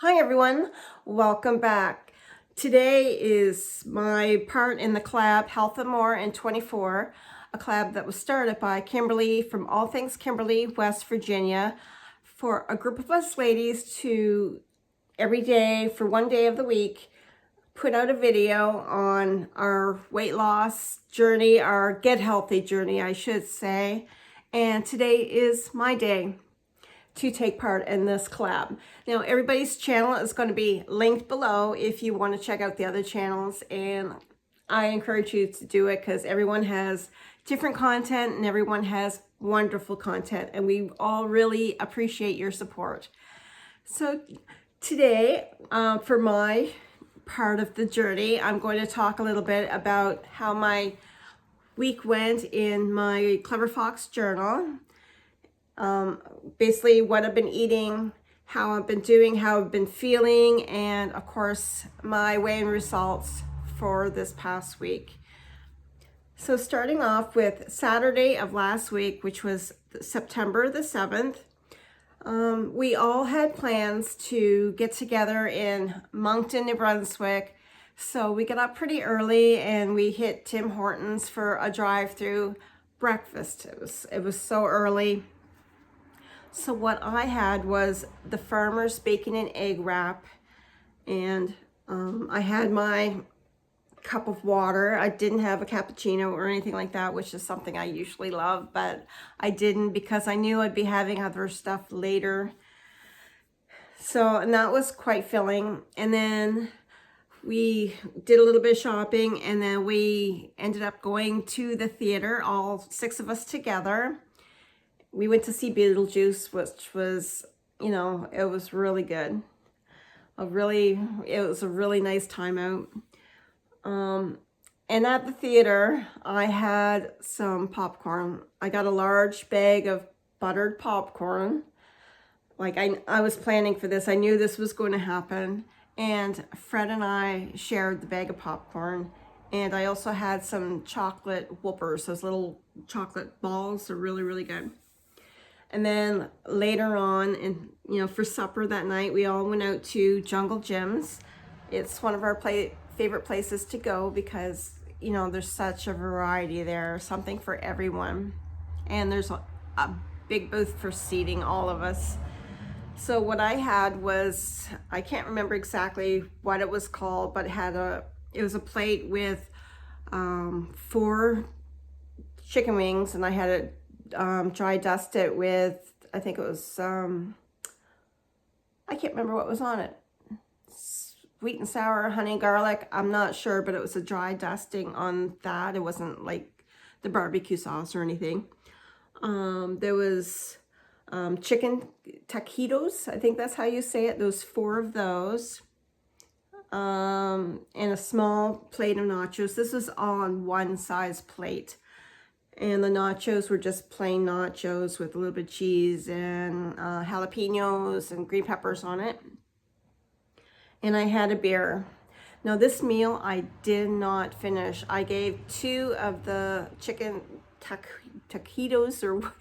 Hi everyone, welcome back. Today is my part in the collab Health and More in 24, a collab that was started by Kimberly from All Things Kimberly, West Virginia, for a group of us ladies to every day for one day of the week put out a video on our weight loss journey, our get healthy journey, I should say. And today is my day to take part in this collab. Now, everybody's channel is going to be linked below if you want to check out the other channels, and I encourage you to do it because everyone has different content and everyone has wonderful content, and we all really appreciate your support. So today, for my part of the journey, I'm going to talk a little bit about how my week went in my Clever Fox journal. Basically what I've been eating, how I've been doing, how I've been feeling, and of course my weigh-in results for this past week. So starting off with Saturday of last week, which was September the 7th, we all had plans to get together in Moncton, New Brunswick. So we got up pretty early and we hit Tim Hortons for a drive-through breakfast. It was so early. So what I had was the Farmer's bacon and egg wrap, and I had my cup of water. I didn't have a cappuccino or anything like that, which is something I usually love, but I didn't because I knew I'd be having other stuff later. So, and that was quite filling. And then we did a little bit of shopping, and then we ended up going to the theater, all 6 of us together. We went to see Beetlejuice, which was, it was really good. It was a really nice time out. And at the theater, I had some popcorn. I got a large bag of buttered popcorn. Like I was planning for this. I knew this was going to happen. And Fred and I shared the bag of popcorn. And I also had some chocolate whoopers, those little chocolate balls. They're really, really good. And then later on, and for supper that night, we all went out to Jungle Jim's. It's one of our favorite places to go because, there's such a variety there, something for everyone. And there's a big booth for seating all of us. So what I had was, I can't remember exactly what it was called, but it was a plate with 4 chicken wings, and I had it dry dusted with, I think it was, I can't remember what was on it. Sweet and sour, honey, garlic. I'm not sure, but it was a dry dusting on that. It wasn't like the barbecue sauce or anything. There was chicken taquitos. I think that's how you say it. Those 4 of those. And a small plate of nachos. This was all on one size plate. And the nachos were just plain nachos with a little bit of cheese and jalapenos and green peppers on it. And I had a beer. Now this meal I did not finish. I gave 2 of the chicken taquitos, or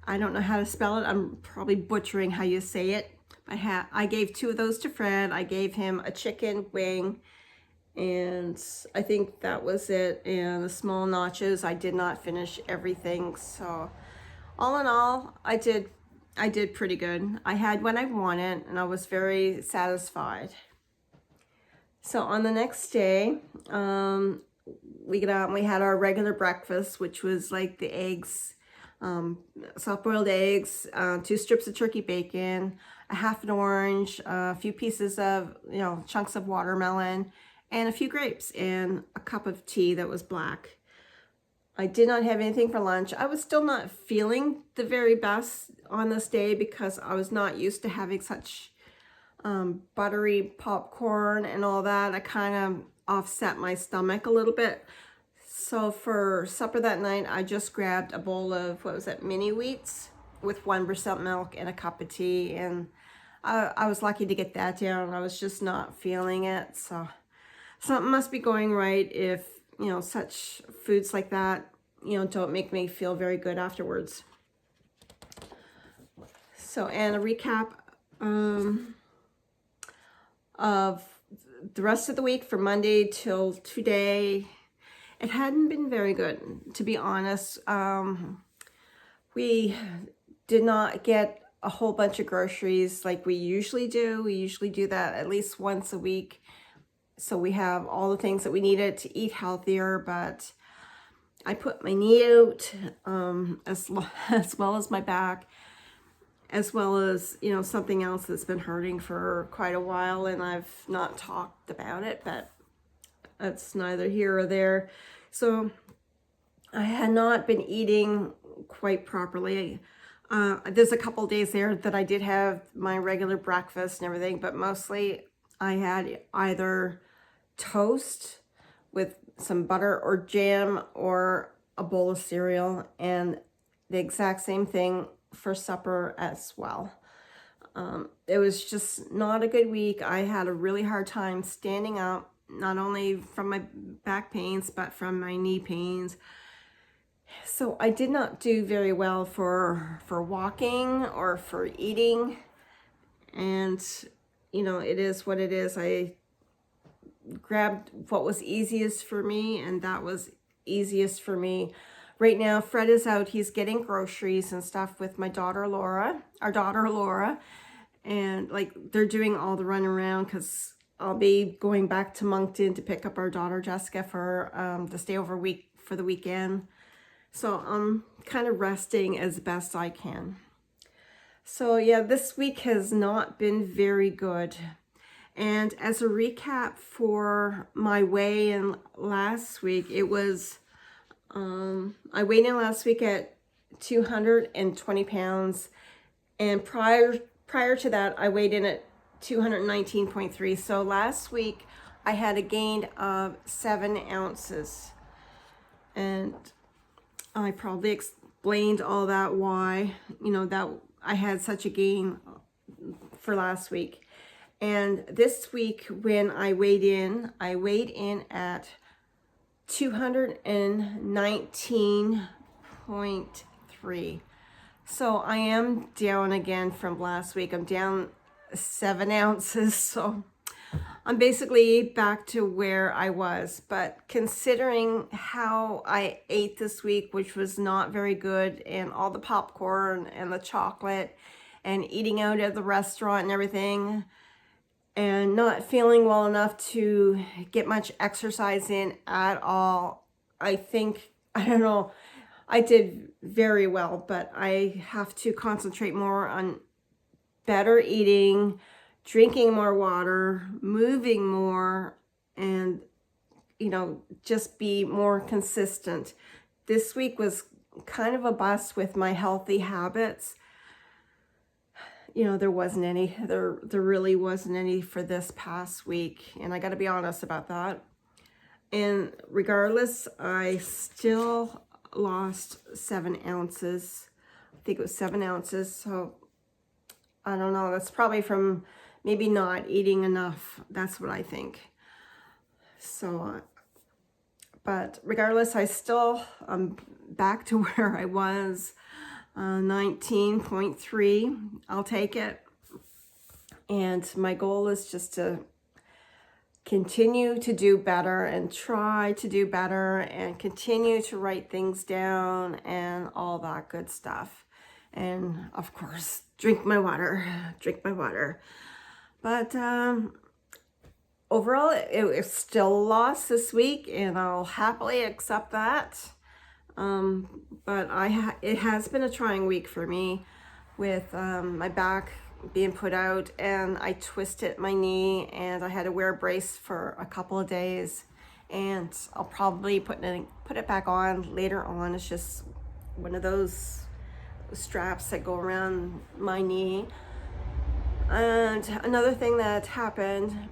I don't know how to spell it. I'm probably butchering how you say it. I gave 2 of those to Fred. I gave him a chicken wing, and I think that was it. And the small nachos, I did not finish everything. So all in all, I did pretty good. I had what I wanted, and I was very satisfied. So on the next day, we got out and we had our regular breakfast, which was like the eggs, soft-boiled eggs, 2 strips of turkey bacon, a half an orange, a few pieces of, chunks of watermelon, and a few grapes, and a cup of tea that was black. I did not have anything for lunch. I was still not feeling the very best on this day because I was not used to having such buttery popcorn and all that. I kind of offset my stomach a little bit. So for supper that night, I just grabbed a bowl of, mini wheats with 1% milk and a cup of tea. And I was lucky to get that down. I was just not feeling it. So something must be going right if, such foods like that, don't make me feel very good afterwards. So, and a recap, of the rest of the week from Monday till today, it hadn't been very good, to be honest. We did not get a whole bunch of groceries like we usually do. We usually do that at least once a week. So we have all the things that we needed to eat healthier, but I put my knee out, as well as my back, as well as, you know, something else that's been hurting for quite a while, and I've not talked about it, but that's neither here or there. So I had not been eating quite properly. There's a couple days there that I did have my regular breakfast and everything, but mostly I had either toast with some butter or jam or a bowl of cereal, and the exact same thing for supper as well. It was just not a good week. I had a really hard time standing up, not only from my back pains, but from my knee pains. So I did not do very well for walking or for eating. And, you know, it is what it is. I grabbed what was easiest for me, and that was easiest for me. Right now, Fred is out. He's getting groceries and stuff with my daughter, Laura, our daughter, Laura. And, like, they're doing all the run around because I'll be going back to Moncton to pick up our daughter, Jessica, for the stay over week for the weekend. So I'm kind of resting as best I can. So yeah, this week has not been very good. And as a recap for my weigh-in last week, it was, I weighed in last week at 220 pounds. And prior to that, I weighed in at 219.3. So last week, I had a gain of 7 ounces. And I probably explained all that, why, you know, that I had such a gain for last week. And this week when I weighed in at 219.3. So I am down again from last week. I'm down 7 ounces. So I'm basically back to where I was, but considering how I ate this week, which was not very good, and all the popcorn and the chocolate and eating out at the restaurant and everything, and not feeling well enough to get much exercise in at all, I think, I don't know, I did very well, but I have to concentrate more on better eating, drinking more water, moving more, and, you know, just be more consistent. This week was kind of a bust with my healthy habits. You know, there wasn't any, there really wasn't any for this past week. And I got to be honest about that. And regardless, I still lost 7 ounces. I think it was 7 ounces. So I don't know. That's probably from maybe not eating enough. That's what I think. So, but regardless, I still, I'm back to where I was, 19.3. I'll take it. And my goal is just to continue to do better and try to do better and continue to write things down and all that good stuff. And of course, drink my water. But overall, it's still a loss this week, and I'll happily accept that. But it has been a trying week for me with my back being put out, and I twisted my knee, and I had to wear a brace for a couple of days, and I'll probably put it back on later on. It's just one of those straps that go around my knee. And another thing that happened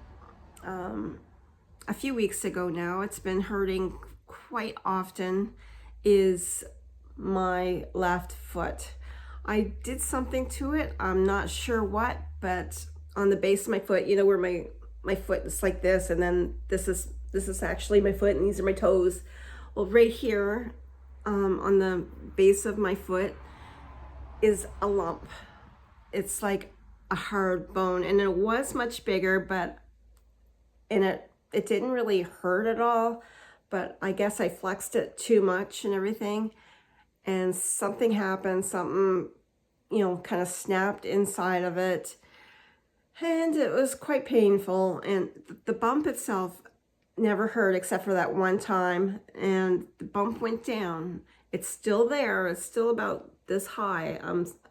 a few weeks ago now, it's been hurting quite often, is my left foot. I did something to it. I'm not sure what, but on the base of my foot, you know, where my foot is like this, and then this is actually my foot, and these are my toes. Well, right here, on the base of my foot is a lump. It's like a hard bone, and it was much bigger, but and it didn't really hurt at all, but I guess I flexed it too much and everything, and something happened, something, you know, kind of snapped inside of it, and it was quite painful. And the bump itself never hurt except for that one time, and the bump went down. It's still there. It's still about this high.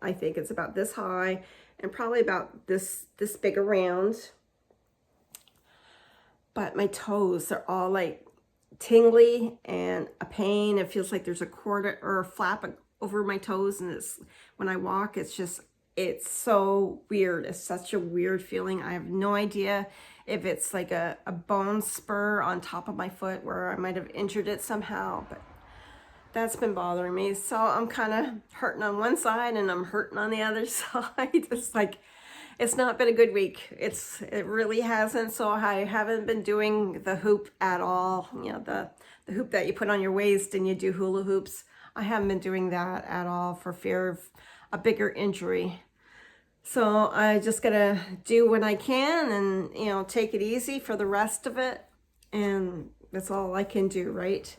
I think it's about this high and probably about this big around. But my toes are all like tingly and a pain. It feels like there's a cord or a flap over my toes, and it's, when I walk, it's so weird. It's such a weird feeling. I have no idea if it's like a bone spur on top of my foot where I might have injured it somehow, but that's been bothering me. So I'm kind of hurting on one side and I'm hurting on the other side. It's like, it's not been a good week. It really hasn't. So I haven't been doing the hoop at all. You know, the hoop that you put on your waist and you do hula hoops. I haven't been doing that at all for fear of a bigger injury. So I just gotta do what I can and, you know, take it easy for the rest of it. And that's all I can do, right?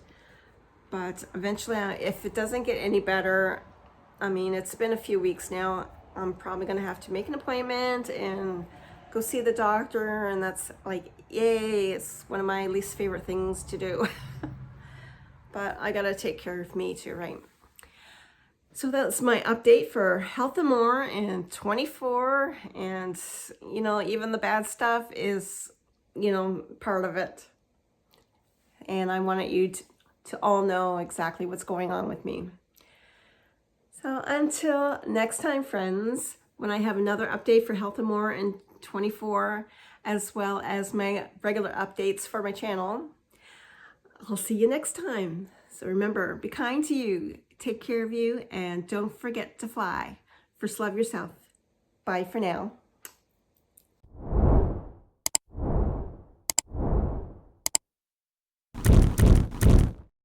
But eventually, if it doesn't get any better, I mean, it's been a few weeks now, I'm probably gonna have to make an appointment and go see the doctor. And that's like, yay, it's one of my least favorite things to do. But I gotta take care of me too, right? So that's my update for Health and More in 24. And, you know, even the bad stuff is, you know, part of it. And I wanted you to all know exactly what's going on with me. So until next time, friends, when I have another update for Health and More in 24, as well as my regular updates for my channel, I'll see you next time. So remember, be kind to you, take care of you, and don't forget to fly. First, love yourself. Bye for now.